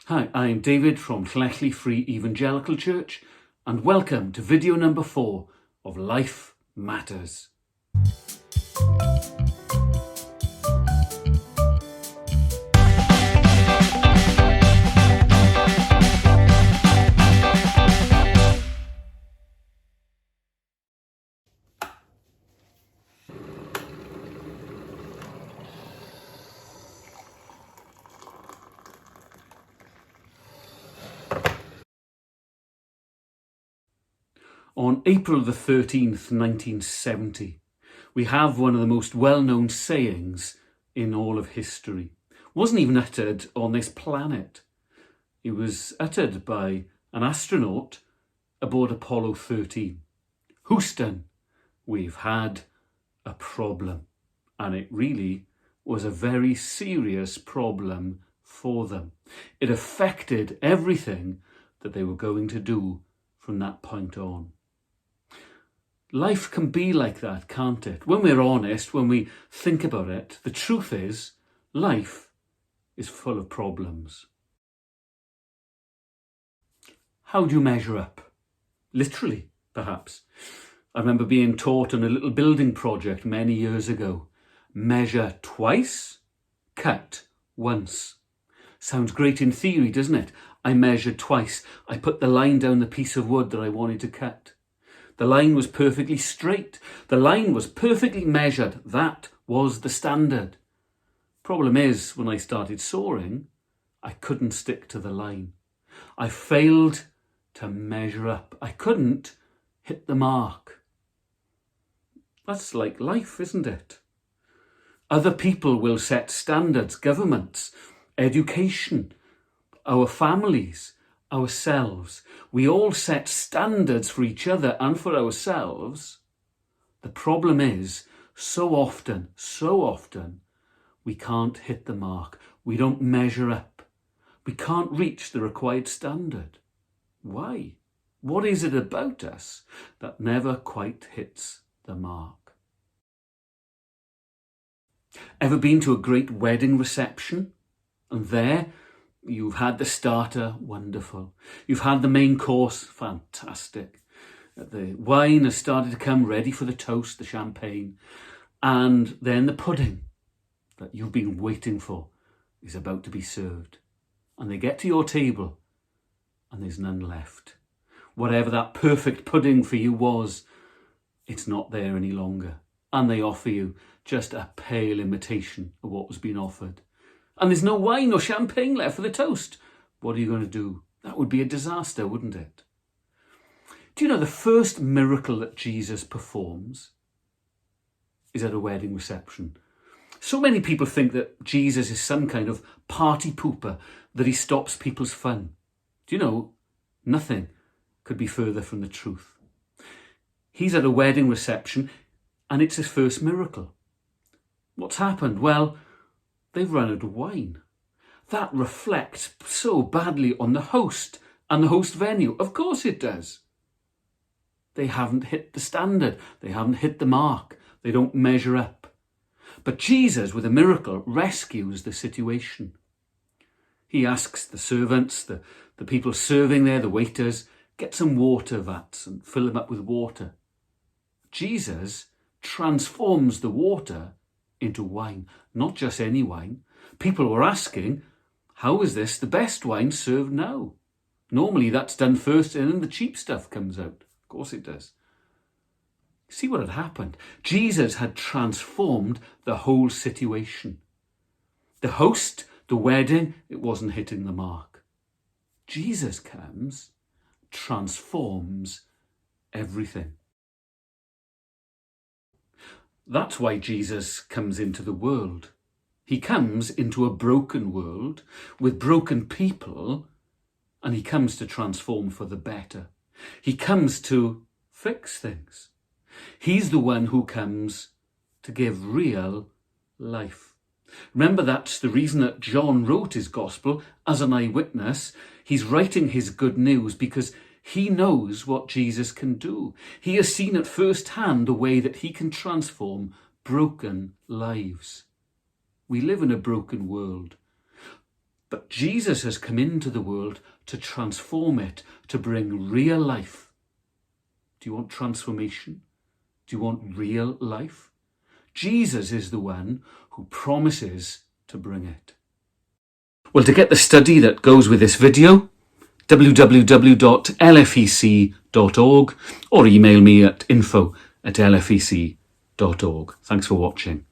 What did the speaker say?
Hi, I'm David from Llanelli Free Evangelical Church, and welcome to video number 4 of Life Matters. On April the 13th, 1970, we have one of the most well-known sayings in all of history. It wasn't even uttered on this planet. It was uttered by an astronaut aboard Apollo 13. Houston, we've had a problem. And it really was a very serious problem for them. It affected everything that they were going to do from that point on. Life can be like that, can't it? When we're honest, when we think about it, the truth is, life is full of problems. How do you measure up? Literally, perhaps. I remember being taught on a little building project many years ago. Measure twice, cut once. Sounds great in theory, doesn't it? I measured twice. I put the line down the piece of wood that I wanted to cut. The line was perfectly straight. The line was perfectly measured. That was the standard. Problem is, when I started sawing, I couldn't stick to the line. I failed to measure up. I couldn't hit the mark. That's like life, isn't it? Other people will set standards, governments, education, our families, ourselves. We all set standards for each other and for ourselves. The problem is, so often, we can't hit the mark. We don't measure up. We can't reach the required standard. Why? What is it about us that never quite hits the mark? Ever been to a great wedding reception? And there, you've had the starter, wonderful. You've had the main course, fantastic. The wine has started to come ready for the toast, the champagne. And then the pudding that you've been waiting for is about to be served. And they get to your table and there's none left. Whatever that perfect pudding for you was, it's not there any longer. And they offer you just a pale imitation of what was being offered. And there's no wine or champagne left for the toast. What are you going to do? That would be a disaster, wouldn't it? Do you know the first miracle that Jesus performs is at a wedding reception? So many people think that Jesus is some kind of party pooper, that he stops people's fun. Do you know, nothing could be further from the truth. He's at a wedding reception and it's his first miracle. What's happened? Well, they've run out of wine. That reflects so badly on the host and the host venue. Of course it does. They haven't hit the standard. They haven't hit the mark. They don't measure up. But Jesus, with a miracle, rescues the situation. He asks the servants, the people serving there, the waiters, get some water vats and fill them up with water. Jesus transforms the water into wine, not just any wine. People were asking, how is this the best wine served now? Normally that's done first and then the cheap stuff comes out. Of course it does. See what had happened? Jesus had transformed the whole situation. The host, the wedding, it wasn't hitting the mark. Jesus comes, transforms everything. That's why Jesus comes into the world. He comes into a broken world with broken people, and he comes to transform for the better. He comes to fix things. He's the one who comes to give real life. Remember, that's the reason that John wrote his gospel as an eyewitness. He's writing his good news because he knows what Jesus can do. He has seen at first hand the way that he can transform broken lives. We live in a broken world. But Jesus has come into the world to transform it, to bring real life. Do you want transformation? Do you want real life? Jesus is the one who promises to bring it. Well, to get the study that goes with this video, www.lfec.org, or email me at info@lfec.org. Thanks for watching.